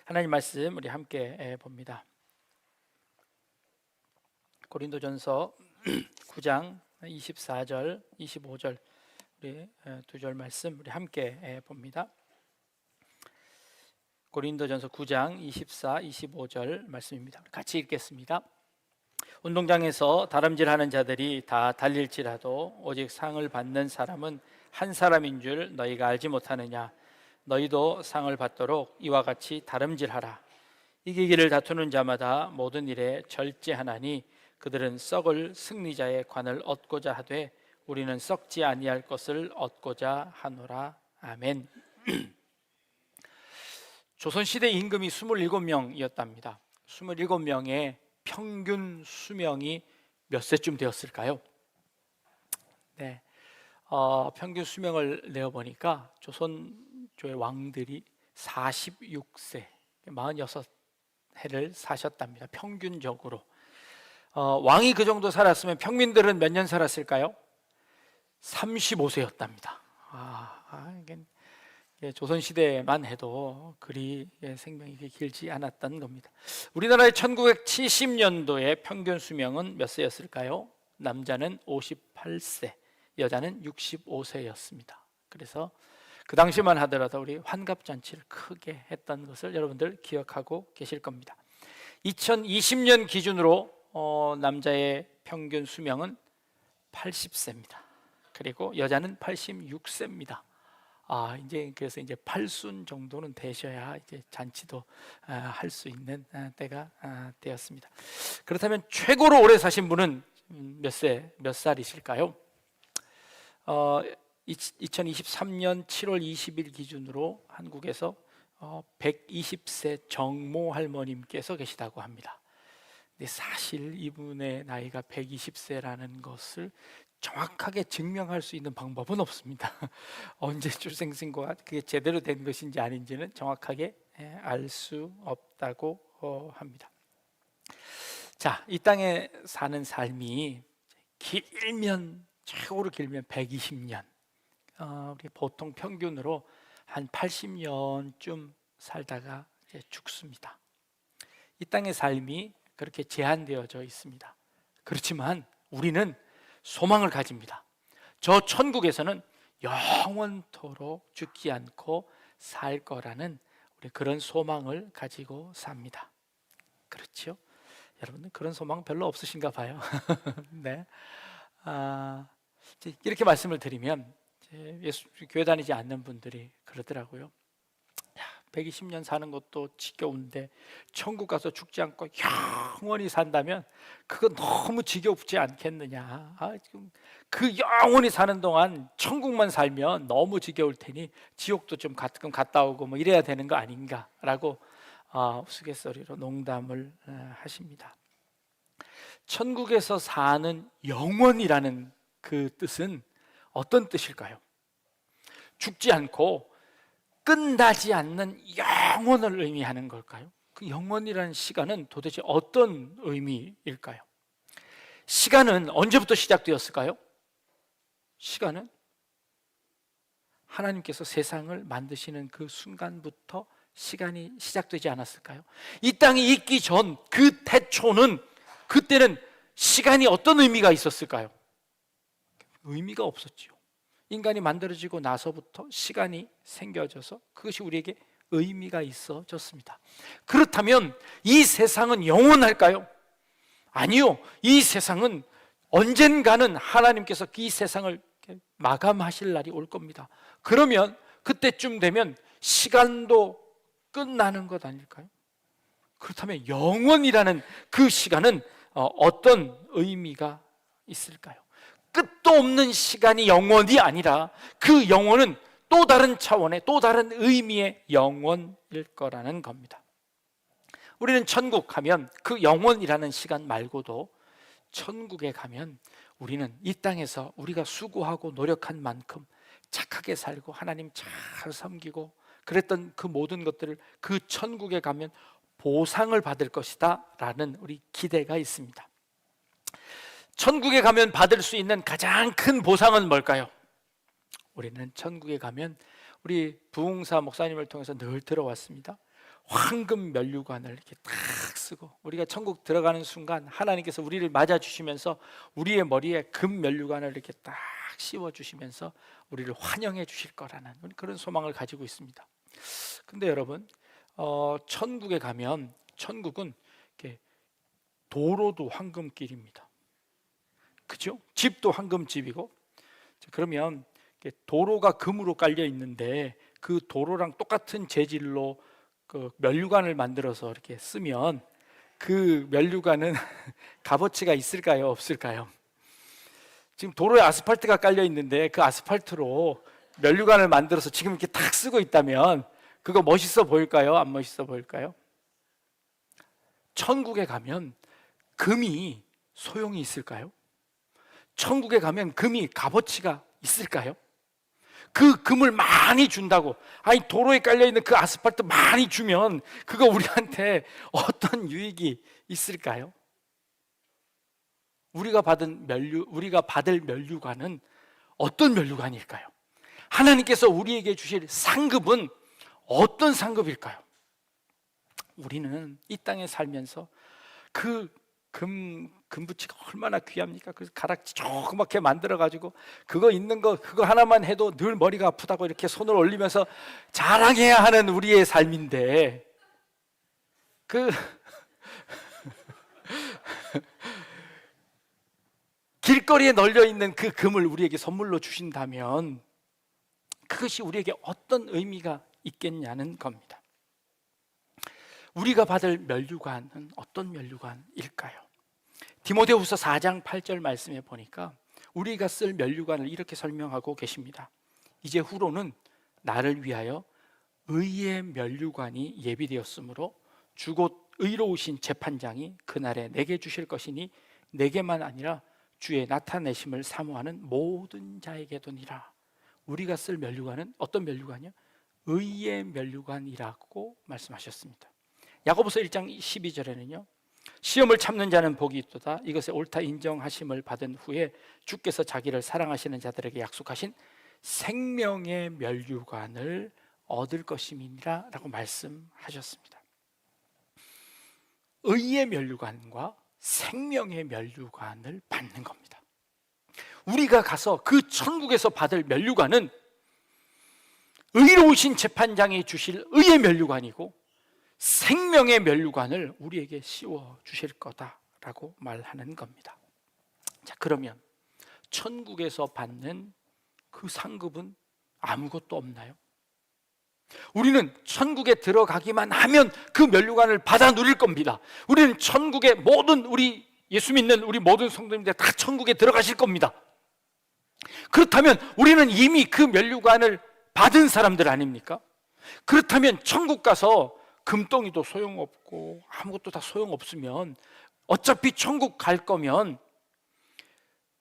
하나님 말씀 우리 함께 봅니다. 고린도전서 9장 24절, 25절 우리 두 절 말씀 우리 함께 봅니다. 고린도전서 9장 24, 25절 말씀입니다. 같이 읽겠습니다. 운동장에서 다름질하는 자들이 다 달릴지라도 오직 상을 받는 사람은 한 사람인 줄 너희가 알지 못하느냐? 너희도 상을 받도록 이와 같이 다름질하라. 이기기를 다투는 자마다 모든 일에 절제하나니 그들은 썩을 승리자의 관을 얻고자 하되 우리는 썩지 아니할 것을 얻고자 하노라. 아멘. 조선시대 임금이 27명이었답니다. 27명의 평균 수명이 몇 세쯤 되었을까요? 네, 평균 수명을 내어보니까 조선조의 왕들이 46세, 46해를 사셨답니다. 평균적으로. 왕이 그 정도 살았으면 평민들은 몇 년 살았을까요? 35세였답니다. 조선시대만 해도 그리 생명이 길지 않았던 겁니다. 우리나라의 1970년도의 평균 수명은 몇 세였을까요? 남자는 58세, 여자는 65세였습니다. 그래서 그 당시만 하더라도 우리 환갑잔치를 크게 했던 것을 여러분들 기억하고 계실 겁니다. 2020년 기준으로 남자의 평균 수명은 80세입니다. 그리고 여자는 86세입니다. 그래서 이제 8순 정도는 되셔야 이제 잔치도 할 수 있는 때가 되었습니다. 그렇다면 최고로 오래 사신 분은 몇 살이실까요? 2023년 7월 20일 기준으로 한국에서 120세 정모 할머님께서 계시다고 합니다. 근데 사실 이분의 나이가 120세라는 것을 정확하게 증명할 수 있는 방법은 없습니다. 언제 출생신고가 그게 제대로 된 것인지 아닌지는 정확하게 알 수 없다고 합니다. 자, 이 땅에 사는 삶이 길면, 최고로 길면 120년, 우리 보통 평균으로 한 80년쯤 살다가 이제 죽습니다. 이 땅의 삶이 그렇게 제한되어져 있습니다. 그렇지만 우리는 소망을 가집니다. 저 천국에서는 영원토록 죽지 않고 살 거라는 우리 그런 소망을 가지고 삽니다. 그렇죠? 여러분은 그런 소망 별로 없으신가 봐요. 네. 이렇게 말씀을 드리면 교회 다니지 않는 분들이 그러더라고요. 120년 사는 것도 지겨운데 천국 가서 죽지 않고 영원히 산다면 그거 너무 지겹지 않겠느냐. 그 영원히 사는 동안 천국만 살면 너무 지겨울 테니 지옥도 좀 가끔 갔다 오고 뭐 이래야 되는 거 아닌가라고 우스갯소리로 농담을 하십니다. 천국에서 사는 영원이라는 그 뜻은 어떤 뜻일까요? 죽지 않고 끝나지 않는 영원을 의미하는 걸까요? 그 영원이라는 시간은 도대체 어떤 의미일까요? 시간은 언제부터 시작되었을까요? 시간은 하나님께서 세상을 만드시는 그 순간부터 시간이 시작되지 않았을까요? 이 땅이 있기 전 그 태초는, 그때는 시간이 어떤 의미가 있었을까요? 의미가 없었지요. 인간이 만들어지고 나서부터 시간이 생겨져서 그것이 우리에게 의미가 있어졌습니다. 그렇다면 이 세상은 영원할까요? 아니요. 이 세상은 언젠가는 하나님께서 이 세상을 마감하실 날이 올 겁니다. 그러면 그때쯤 되면 시간도 끝나는 것 아닐까요? 그렇다면 영원이라는 그 시간은 어떤 의미가 있을까요? 끝도 없는 시간이 영원이 아니라 그 영원은 또 다른 차원의, 또 다른 의미의 영원일 거라는 겁니다. 우리는 천국 하면 그 영원이라는 시간 말고도 천국에 가면 우리는 이 땅에서 우리가 수고하고 노력한 만큼 착하게 살고 하나님 잘 섬기고 그랬던 그 모든 것들을 그 천국에 가면 보상을 받을 것이다 라는 우리 기대가 있습니다. 천국에 가면 받을 수 있는 가장 큰 보상은 뭘까요? 우리는 천국에 가면 우리 부흥사 목사님을 통해서 늘 들어왔습니다. 황금 면류관을 이렇게 딱 쓰고 우리가 천국 들어가는 순간 하나님께서 우리를 맞아 주시면서 우리의 머리에 금 면류관을 이렇게 딱 씌워 주시면서 우리를 환영해 주실 거라는 그런 소망을 가지고 있습니다. 근데 여러분, 천국에 가면 천국은 이렇게 도로도 황금길입니다. 그죠? 집도 황금집이고. 그러면 도로가 금으로 깔려 있는데 그 도로랑 똑같은 재질로 그 면류관을 만들어서 이렇게 쓰면 그 면류관은 값어치가 있을까요? 없을까요? 지금 도로에 아스팔트가 깔려 있는데 그 아스팔트로 면류관을 만들어서 지금 이렇게 탁 쓰고 있다면 그거 멋있어 보일까요? 안 멋있어 보일까요? 천국에 가면 금이 소용이 있을까요? 천국에 가면 금이 값어치가 있을까요? 그 금을 많이 준다고, 아니 도로에 깔려있는 그 아스팔트 많이 주면 그거 우리한테 어떤 유익이 있을까요? 우리가 받을 면류관은 어떤 면류관일까요? 하나님께서 우리에게 주실 상급은 어떤 상급일까요? 우리는 이 땅에 살면서 그 금붙이가 얼마나 귀합니까? 그 가락지 조그맣게 만들어가지고 그거 있는 거 그거 하나만 해도 늘 머리가 아프다고 이렇게 손을 올리면서 자랑해야 하는 우리의 삶인데 그 길거리에 널려 있는 그 금을 우리에게 선물로 주신다면 그것이 우리에게 어떤 의미가 있겠냐는 겁니다. 우리가 받을 면류관은 어떤 면류관일까요? 디모데후서 4장 8절 말씀에 보니까 우리가 쓸 면류관을 이렇게 설명하고 계십니다. 이제 후로는 나를 위하여 의의 면류관이 예비되었으므로 주 곧 의로우신 재판장이 그날에 내게 주실 것이니 내게만 아니라 주의 나타내심을 사모하는 모든 자에게도니라. 우리가 쓸 면류관은 어떤 면류관이요? 의의 면류관이라고 말씀하셨습니다. 야고보서 1장 12절에는요 시험을 참는 자는 복이 있도다. 이것에 옳다 인정하심을 받은 후에 주께서 자기를 사랑하시는 자들에게 약속하신 생명의 면류관을 얻을 것임이니라 라고 말씀하셨습니다. 의의 면류관과 생명의 면류관을 받는 겁니다. 우리가 가서 그 천국에서 받을 면류관은 의로우신 재판장이 주실 의의 면류관이고 생명의 면류관을 우리에게 씌워 주실 거다라고 말하는 겁니다. 자, 그러면 천국에서 받는 그 상급은 아무것도 없나요? 우리는 천국에 들어가기만 하면 그 면류관을 받아 누릴 겁니다. 우리는 천국의 모든 우리 예수 믿는 우리 모든 성도님들 다 천국에 들어가실 겁니다. 그렇다면 우리는 이미 그 면류관을 받은 사람들 아닙니까? 그렇다면 천국 가서 금덩이도 소용없고 아무것도 다 소용없으면 어차피 천국 갈 거면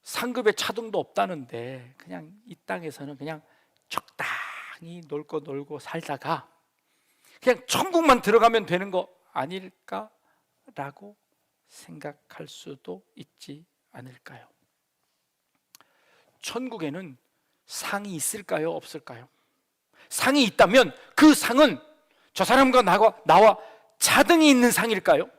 상급에 차등도 없다는데 그냥 이 땅에서는 그냥 적당히 놀 거 놀고 살다가 그냥 천국만 들어가면 되는 거 아닐까라고 생각할 수도 있지 않을까요? 천국에는 상이 있을까요? 없을까요? 상이 있다면 그 상은 저 사람과 나와 차등이 있는 상일까요?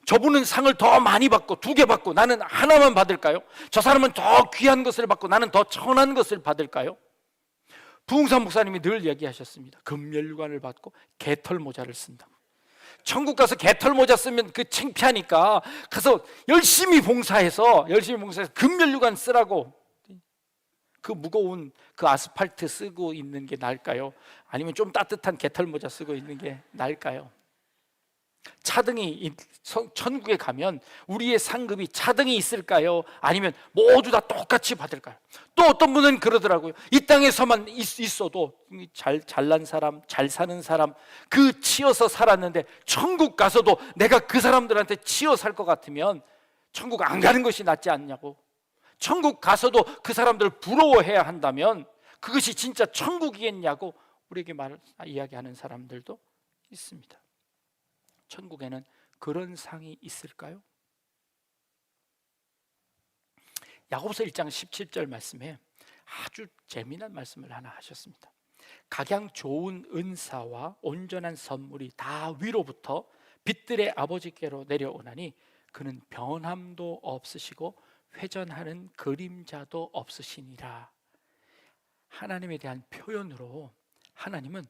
저분은 상을 더 많이 받고 2개 받고 나는 하나만 받을까요? 저 사람은 더 귀한 것을 받고 나는 더 천한 것을 받을까요? 부흥산 목사님이 늘 얘기하셨습니다. 금면류관을 받고 개털 모자를 쓴다고. 천국 가서 개털 모자 쓰면 그 창피하니까 가서 열심히 봉사해서 금면류관 쓰라고. 그 무거운 그 아스팔트 쓰고 있는 게 나을까요? 아니면 좀 따뜻한 개털 모자 쓰고 있는 게 나을까요? 차등이 천국에 가면 우리의 상급이 차등이 있을까요? 아니면 모두 다 똑같이 받을까요? 또 어떤 분은 그러더라고요. 이 땅에서만 있어도 잘난 사람, 잘 사는 사람 그 치여서 살았는데 천국 가서도 내가 그 사람들한테 치여 살 것 같으면 천국 안 가는 것이 낫지 않냐고. 천국 가서도 그 사람들을 부러워해야 한다면 그것이 진짜 천국이겠냐고 우리에게 이야기하는 사람들도 있습니다. 천국에는 그런 상이 있을까요? 야고보서 1장 17절 말씀에 아주 재미난 말씀을 하나 하셨습니다. 각양 좋은 은사와 온전한 선물이 다 위로부터 빛들의 아버지께로 내려오나니 그는 변함도 없으시고 회전하는 그림자도 없으시니라. 하나님에 대한 표현으로 하나님은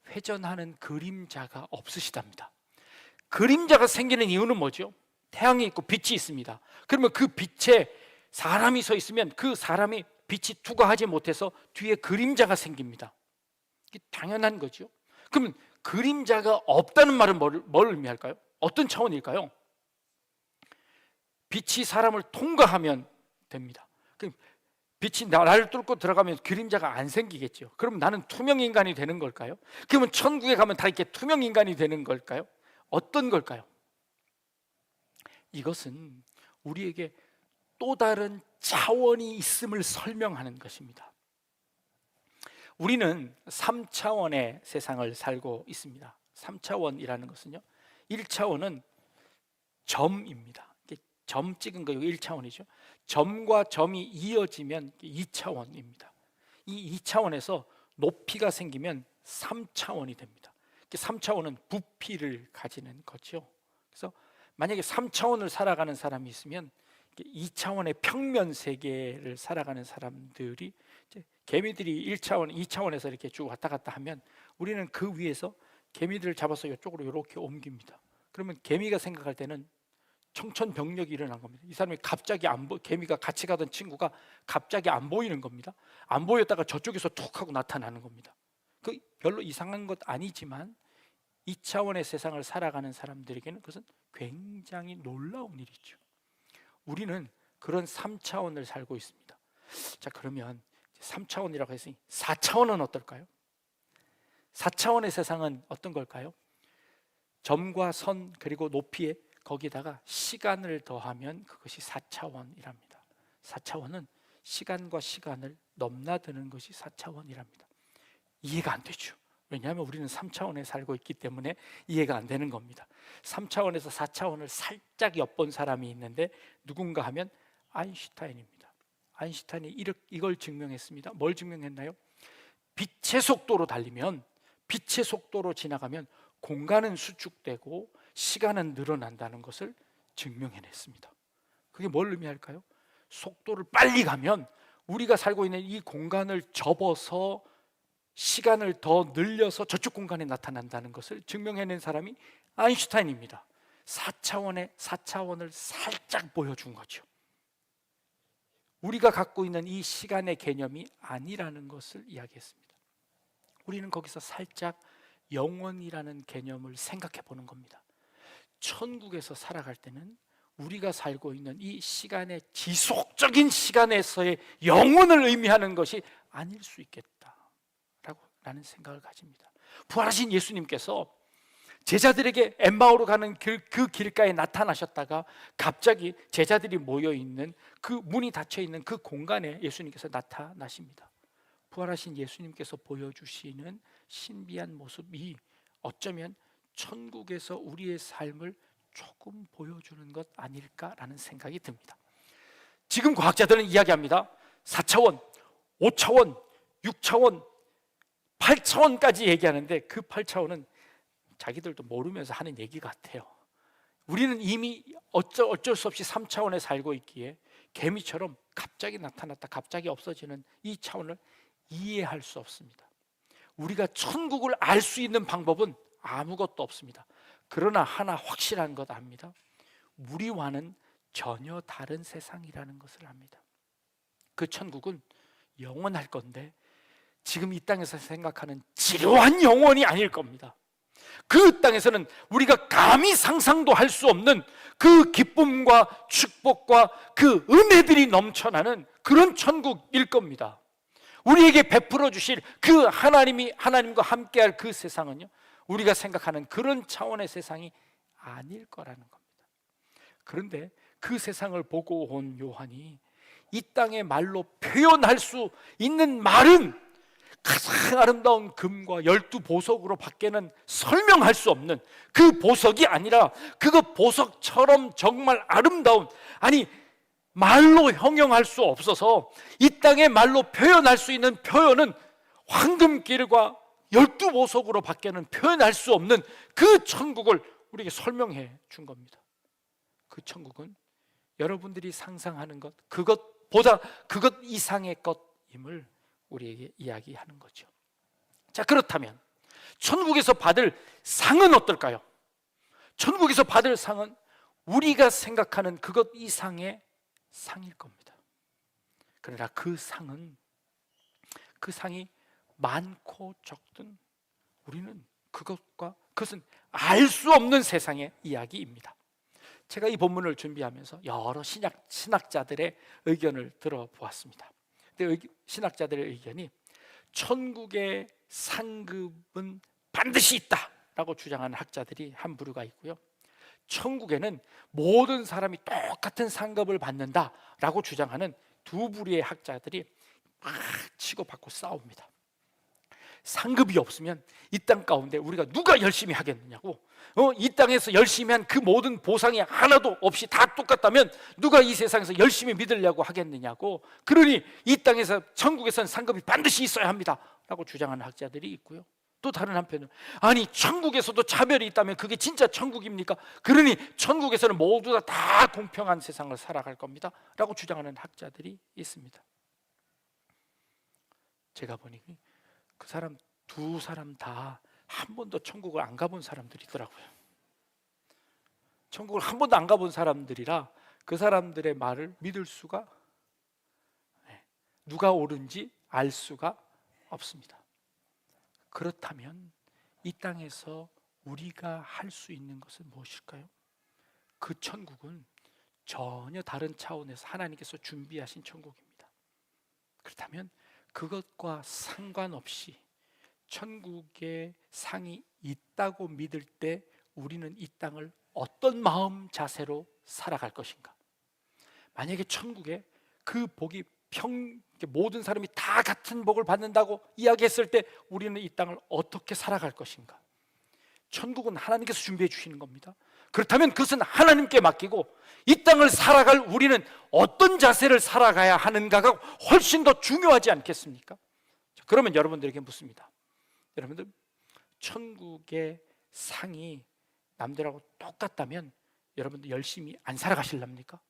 회전하는 그림자가 없으시답니다. 그림자가 생기는 이유는 뭐죠? 태양이 있고 빛이 있습니다. 그러면 그 빛에 사람이 서 있으면 그 사람이 빛이 투과하지 못해서 뒤에 그림자가 생깁니다. 이게 당연한 거죠. 그러면 그림자가 없다는 말은 뭘 의미할까요? 어떤 차원일까요? 빛이 사람을 통과하면 됩니다. 그럼 빛이 나를 뚫고 들어가면 그림자가 안 생기겠죠. 그럼 나는 투명 인간이 되는 걸까요? 그러면 천국에 가면 다 이렇게 투명 인간이 되는 걸까요? 어떤 걸까요? 이것은 우리에게 또 다른 차원이 있음을 설명하는 것입니다. 우리는 3차원의 세상을 살고 있습니다. 3차원이라는 것은요, 1차원은 점입니다. 점 찍은 거 1차원이죠. 점과 점이 이어지면 2차원입니다. 이 2차원에서 높이가 생기면 3차원이 됩니다. 3차원은 부피를 가지는 거죠. 그래서 만약에 3차원을 살아가는 사람이 있으면 2차원의 평면 세계를 살아가는 사람들이, 이제 개미들이 1차원, 2차원에서 이렇게 쭉 왔다 갔다 하면 우리는 그 위에서 개미들을 잡아서 이쪽으로 이렇게 옮깁니다. 그러면 개미가 생각할 때는 청천벽력이 일어난 겁니다. 이 사람이 갑자기 개미가 같이 가던 친구가 갑자기 안 보이는 겁니다. 안 보였다가 저쪽에서 툭 하고 나타나는 겁니다. 그 별로 이상한 것 아니지만 2차원의 세상을 살아가는 사람들에게는 그것은 굉장히 놀라운 일이죠. 우리는 그런 3차원을 살고 있습니다. 자, 그러면 3차원이라고 했으니 4차원은 어떨까요? 4차원의 세상은 어떤 걸까요? 점과 선 그리고 높이에 거기다가 시간을 더하면 그것이 4차원이랍니다. 4차원은 시간과 시간을 넘나드는 것이 4차원이랍니다. 이해가 안 되죠. 왜냐하면 우리는 3차원에 살고 있기 때문에 이해가 안 되는 겁니다. 3차원에서 4차원을 살짝 엿본 사람이 있는데 누군가 하면 아인슈타인입니다. 아인슈타인이 이걸 증명했습니다. 뭘 증명했나요? 빛의 속도로 달리면, 빛의 속도로 지나가면 공간은 수축되고 시간은 늘어난다는 것을 증명해냈습니다. 그게 뭘 의미할까요? 속도를 빨리 가면 우리가 살고 있는 이 공간을 접어서 시간을 더 늘려서 저쪽 공간에 나타난다는 것을 증명해낸 사람이 아인슈타인입니다. 4차원을 살짝 보여준 거죠. 우리가 갖고 있는 이 시간의 개념이 아니라는 것을 이야기했습니다. 우리는 거기서 살짝 영원이라는 개념을 생각해 보는 겁니다. 천국에서 살아갈 때는 우리가 살고 있는 이 시간의 지속적인 시간에서의 영원을 의미하는 것이 아닐 수 있겠다라는 생각을 가집니다. 부활하신 예수님께서 제자들에게 엠마오로 가는 그 길가에 나타나셨다가 갑자기 제자들이 모여있는 그 문이 닫혀있는 그 공간에 예수님께서 나타나십니다. 부활하신 예수님께서 보여주시는 신비한 모습이 어쩌면 천국에서 우리의 삶을 조금 보여주는 것 아닐까라는 생각이 듭니다. 지금 과학자들은 이야기합니다. 4차원, 5차원, 6차원, 8차원까지 얘기하는데 그 8차원은 자기들도 모르면서 하는 얘기 같아요. 우리는 이미 어쩔 수 없이 3차원에 살고 있기에 개미처럼 갑자기 나타났다 갑자기 없어지는 이 차원을 이해할 수 없습니다. 우리가 천국을 알 수 있는 방법은 아무것도 없습니다. 그러나 하나 확실한 것 압니다. 우리와는 전혀 다른 세상이라는 것을 압니다. 그 천국은 영원할 건데 지금 이 땅에서 생각하는 지루한 영원이 아닐 겁니다. 그 땅에서는 우리가 감히 상상도 할 수 없는 그 기쁨과 축복과 그 은혜들이 넘쳐나는 그런 천국일 겁니다. 우리에게 베풀어 주실 그 하나님과 함께할 그 세상은요, 우리가 생각하는 그런 차원의 세상이 아닐 거라는 겁니다. 그런데 그 세상을 보고 온 요한이 이 땅의 말로 표현할 수 있는 말은 가장 아름다운 금과 12보석으로 밖에는 설명할 수 없는 그 보석이 아니라 그거 보석처럼 정말 아름다운, 아니 말로 형용할 수 없어서 이 땅의 말로 표현할 수 있는 표현은 황금길과 12보석으로 밖에는 표현할 수 없는 그 천국을 우리에게 설명해 준 겁니다. 그 천국은 여러분들이 상상하는 것, 그것보다 그것 이상의 것임을 우리에게 이야기하는 거죠. 자, 그렇다면 천국에서 받을 상은 어떨까요? 천국에서 받을 상은 우리가 생각하는 그것 이상의 상일 겁니다. 그러나 그 상이 많고 적든 우리는 그것은 알 수 없는 세상의 이야기입니다. 제가 이 본문을 준비하면서 여러 신학자들의 의견을 들어보았습니다. 근데 신학자들의 의견이 천국의 상급은 반드시 있다라고 주장하는 학자들이 한 부류가 있고요, 천국에는 모든 사람이 똑같은 상급을 받는다라고 주장하는 두 부류의 학자들이 막 치고받고 싸웁니다. 상급이 없으면 이 땅 가운데 우리가 누가 열심히 하겠느냐고, 이 땅에서 열심히 한 그 모든 보상이 하나도 없이 다 똑같다면 누가 이 세상에서 열심히 믿으려고 하겠느냐고, 그러니 이 땅에서 천국에서는 상급이 반드시 있어야 합니다 라고 주장하는 학자들이 있고요, 또 다른 한편은 아니 천국에서도 차별이 있다면 그게 진짜 천국입니까? 그러니 천국에서는 모두 다 공평한 세상을 살아갈 겁니다 라고 주장하는 학자들이 있습니다. 제가 보니 그 사람 두 사람 다 한 번도 천국을 안 가본 사람들이더라고요. 천국을 한 번도 안 가본 사람들이라 그 사람들의 말을 믿을 수가, 누가 옳은지 알 수가 없습니다. 그렇다면 이 땅에서 우리가 할 수 있는 것은 무엇일까요? 그 천국은 전혀 다른 차원에서 하나님께서 준비하신 천국입니다. 그렇다면 그것과 상관없이 천국의 상이 있다고 믿을 때 우리는 이 땅을 어떤 마음 자세로 살아갈 것인가? 만약에 천국에 그 복이 모든 사람이 다 같은 복을 받는다고 이야기했을 때 우리는 이 땅을 어떻게 살아갈 것인가? 천국은 하나님께서 준비해 주시는 겁니다. 그렇다면 그것은 하나님께 맡기고 이 땅을 살아갈 우리는 어떤 자세를 살아가야 하는가가 훨씬 더 중요하지 않겠습니까? 그러면 여러분들에게 묻습니다. 여러분들, 천국의 상이 남들하고 똑같다면 여러분들 열심히 안 살아가실랍니까?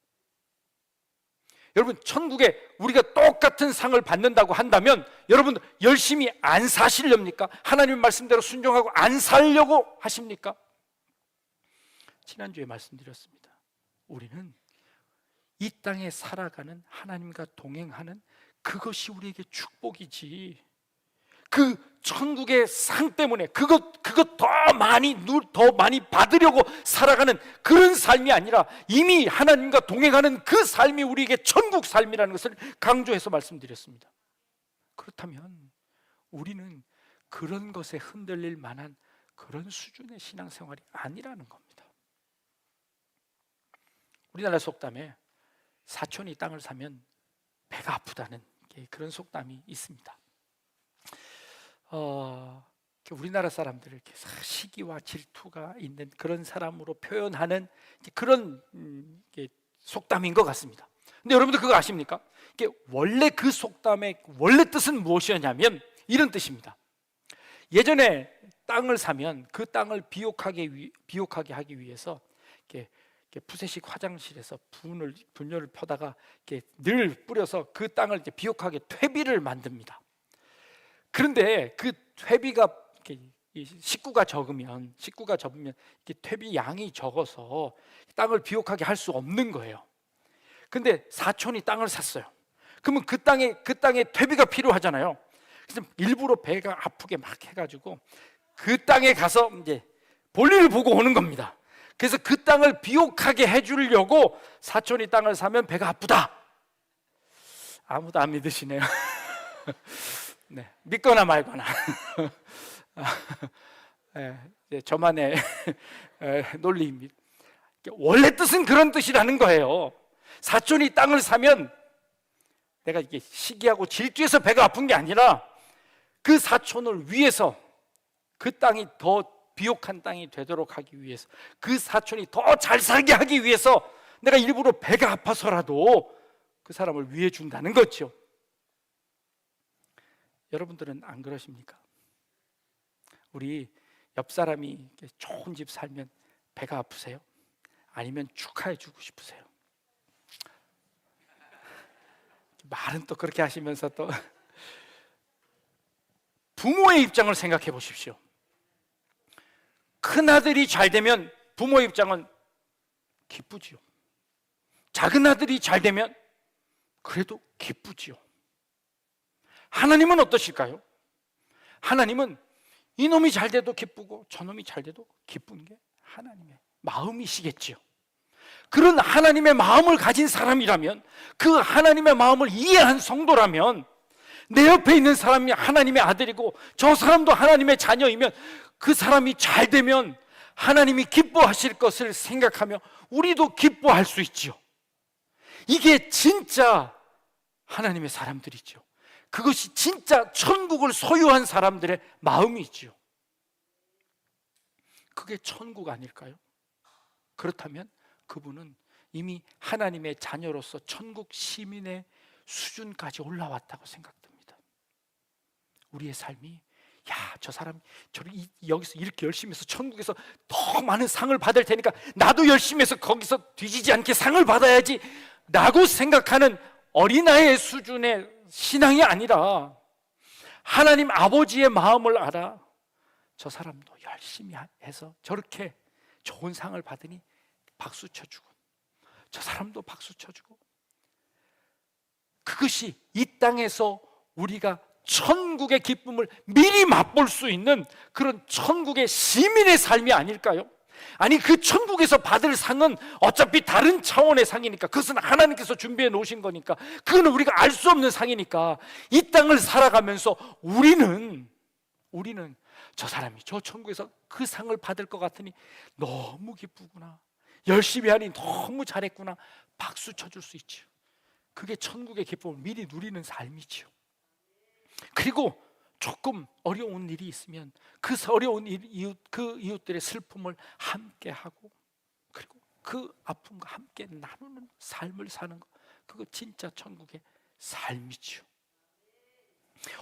여러분, 천국에 우리가 똑같은 상을 받는다고 한다면 여러분 열심히 안 사시렵니까? 하나님 말씀대로 순종하고 안 살려고 하십니까? 지난주에 말씀드렸습니다. 우리는 이 땅에 살아가는 하나님과 동행하는 그것이 우리에게 축복이지, 그 천국의 상 때문에 그것 더 많이 받으려고 살아가는 그런 삶이 아니라 이미 하나님과 동행하는 그 삶이 우리에게 천국 삶이라는 것을 강조해서 말씀드렸습니다. 그렇다면 우리는 그런 것에 흔들릴 만한 그런 수준의 신앙생활이 아니라는 겁니다. 우리나라 속담에 사촌이 땅을 사면 배가 아프다는 그런 속담이 있습니다. 우리나라 사람들을 이렇게 시기와 질투가 있는 그런 사람으로 표현하는 그런 속담인 것 같습니다. 근데 여러분들 그거 아십니까? 원래 그 속담의 원래 뜻은 무엇이었냐면 이런 뜻입니다. 예전에 땅을 사면 그 땅을 비옥하게 하기 위해서 푸세식 화장실에서 분뇨를 펴다가 늘 뿌려서 그 땅을 비옥하게 퇴비를 만듭니다. 그런데 그 퇴비가 식구가 접으면 퇴비 양이 적어서 땅을 비옥하게 할 수 없는 거예요. 근데 사촌이 땅을 샀어요. 그러면 그 땅에 퇴비가 필요하잖아요. 그래서 일부러 배가 아프게 막 해가지고 그 땅에 가서 이제 볼일을 보고 오는 겁니다. 그래서 그 땅을 비옥하게 해주려고 사촌이 땅을 사면 배가 아프다. 아무도 안 믿으시네요. 네, 믿거나 말거나. 저만의 논리입니다. 원래 뜻은 그런 뜻이라는 거예요. 사촌이 땅을 사면 내가 이게 시기하고 질투해서 배가 아픈 게 아니라 그 사촌을 위해서 그 땅이 더 비옥한 땅이 되도록 하기 위해서, 그 사촌이 더 잘 살게 하기 위해서 내가 일부러 배가 아파서라도 그 사람을 위해 준다는 거죠. 여러분들은 안 그러십니까? 우리 옆 사람이 이렇게 좋은 집 살면 배가 아프세요? 아니면 축하해 주고 싶으세요? 말은 또 그렇게 하시면서 또 부모의 입장을 생각해 보십시오. 큰아들이 잘 되면 부모의 입장은 기쁘지요. 작은 아들이 잘 되면 그래도 기쁘지요. 하나님은 어떠실까요? 하나님은 이놈이 잘 돼도 기쁘고 저놈이 잘 돼도 기쁜 게 하나님의 마음이시겠지요. 그런 하나님의 마음을 가진 사람이라면, 그 하나님의 마음을 이해한 성도라면, 내 옆에 있는 사람이 하나님의 아들이고 저 사람도 하나님의 자녀이면 그 사람이 잘 되면 하나님이 기뻐하실 것을 생각하며 우리도 기뻐할 수 있지요. 이게 진짜 하나님의 사람들이죠. 그것이 진짜 천국을 소유한 사람들의 마음이지요. 그게 천국 아닐까요? 그렇다면 그분은 이미 하나님의 자녀로서 천국 시민의 수준까지 올라왔다고 생각됩니다. 우리의 삶이, 야, 저 사람 여기서 이렇게 열심히 해서 천국에서 더 많은 상을 받을 테니까 나도 열심히 해서 거기서 뒤지지 않게 상을 받아야지 라고 생각하는 어린아이의 수준의 신앙이 아니라, 하나님 아버지의 마음을 알아 저 사람도 열심히 해서 저렇게 좋은 상을 받으니 박수 쳐주고, 저 사람도 박수 쳐주고, 그것이 이 땅에서 우리가 천국의 기쁨을 미리 맛볼 수 있는 그런 천국의 시민의 삶이 아닐까요? 아니, 그 천국에서 받을 상은 어차피 다른 차원의 상이니까, 그것은 하나님께서 준비해 놓으신 거니까, 그거는 우리가 알 수 없는 상이니까, 이 땅을 살아가면서 우리는 저 사람이 저 천국에서 그 상을 받을 것 같으니 너무 기쁘구나, 열심히 하니 너무 잘했구나, 박수 쳐줄 수 있죠. 그게 천국의 기쁨을 미리 누리는 삶이죠. 그리고 조금 어려운 일이 있으면 그 어려운 그 이웃들의 슬픔을 함께 하고, 그리고 그 아픔과 함께 나누는 삶을 사는 것, 그거 진짜 천국의 삶이죠.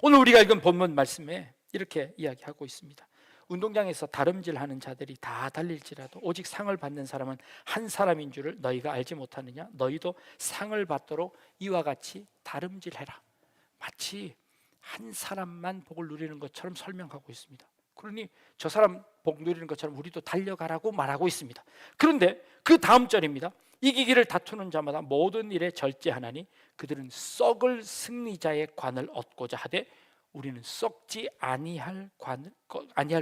오늘 우리가 읽은 본문 말씀에 이렇게 이야기하고 있습니다. 운동장에서 다름질하는 자들이 다 달릴지라도 오직 상을 받는 사람은 한 사람인 줄을 너희가 알지 못하느냐? 너희도 상을 받도록 이와 같이 다름질해라. 마치 한 사람만 복을 누리는 것처럼 설명하고 있습니다. 그러니 저 사람 복 누리는 것처럼 우리도 달려가라고 말하고 있습니다. 그런데 그 다음 절입니다. 이기기를 다투는 자마다 모든 일에 절제하나니 그들은 썩을 승리자의 관을 얻고자 하되 우리는 썩지 아니할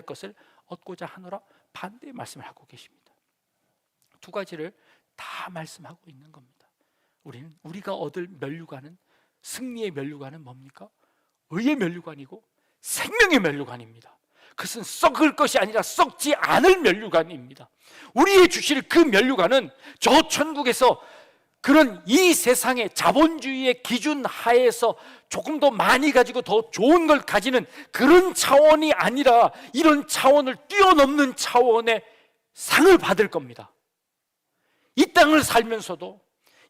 것을 얻고자 하노라. 반대의 말씀을 하고 계십니다. 두 가지를 다 말씀하고 있는 겁니다. 우리가 얻을 면류관은, 승리의 면류관은 뭡니까? 의의 면류관이고 생명의 면류관입니다. 그것은 썩을 것이 아니라 썩지 않을 면류관입니다. 우리의 주실 그 면류관은 저 천국에서 그런 이 세상의 자본주의의 기준 하에서 조금 더 많이 가지고 더 좋은 걸 가지는 그런 차원이 아니라 이런 차원을 뛰어넘는 차원의 상을 받을 겁니다. 이 땅을 살면서도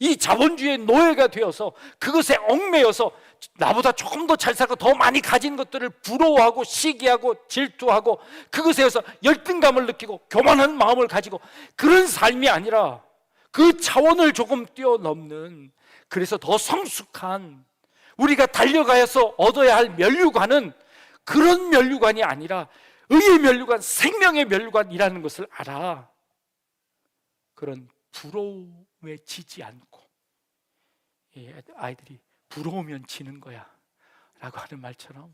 이 자본주의의 노예가 되어서 그것에 얽매여서 나보다 조금 더 잘 살고 더 많이 가진 것들을 부러워하고 시기하고 질투하고 그것에 의해서 열등감을 느끼고 교만한 마음을 가지고, 그런 삶이 아니라 그 차원을 조금 뛰어넘는, 그래서 더 성숙한, 우리가 달려가서 얻어야 할 면류관은 그런 면류관이 아니라 의의 면류관, 생명의 면류관이라는 것을 알아. 그런 부러움에 지지 않고, 아이들이 부러우면 지는 거야 라고 하는 말처럼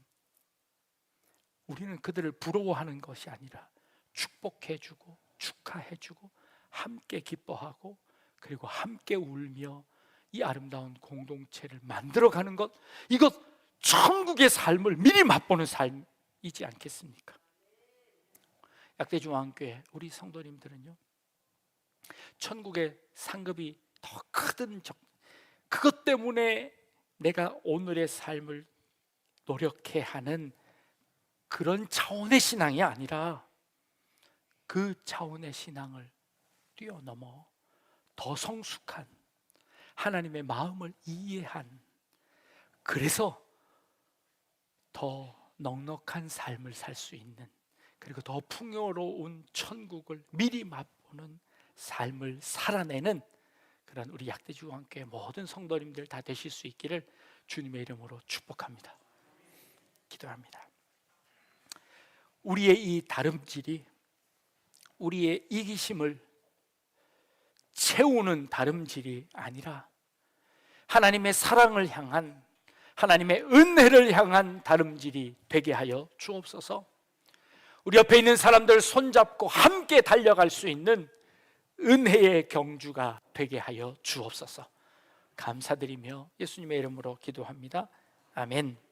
우리는 그들을 부러워하는 것이 아니라 축복해주고 축하해주고 함께 기뻐하고 그리고 함께 울며 이 아름다운 공동체를 만들어가는 것, 이것 천국의 삶을 미리 맛보는 삶이지 않겠습니까? 약대중앙교회 우리 성도님들은요, 천국의 상급이 더 크든 그것 때문에 내가 오늘의 삶을 노력해 하는 그런 차원의 신앙이 아니라 그 차원의 신앙을 뛰어넘어 더 성숙한, 하나님의 마음을 이해한, 그래서 더 넉넉한 삶을 살 수 있는, 그리고 더 풍요로운 천국을 미리 맛보는 삶을 살아내는 그런 우리 약대주교회 모든 성도님들 다 되실 수 있기를 주님의 이름으로 축복합니다. 기도합니다. 우리의 이 다름질이 우리의 이기심을 채우는 다름질이 아니라 하나님의 사랑을 향한, 하나님의 은혜를 향한 다름질이 되게 하여 주옵소서. 우리 옆에 있는 사람들 손잡고 함께 달려갈 수 있는 은혜의 경주가 되게 하여 주옵소서. 감사드리며 예수님의 이름으로 기도합니다. 아멘.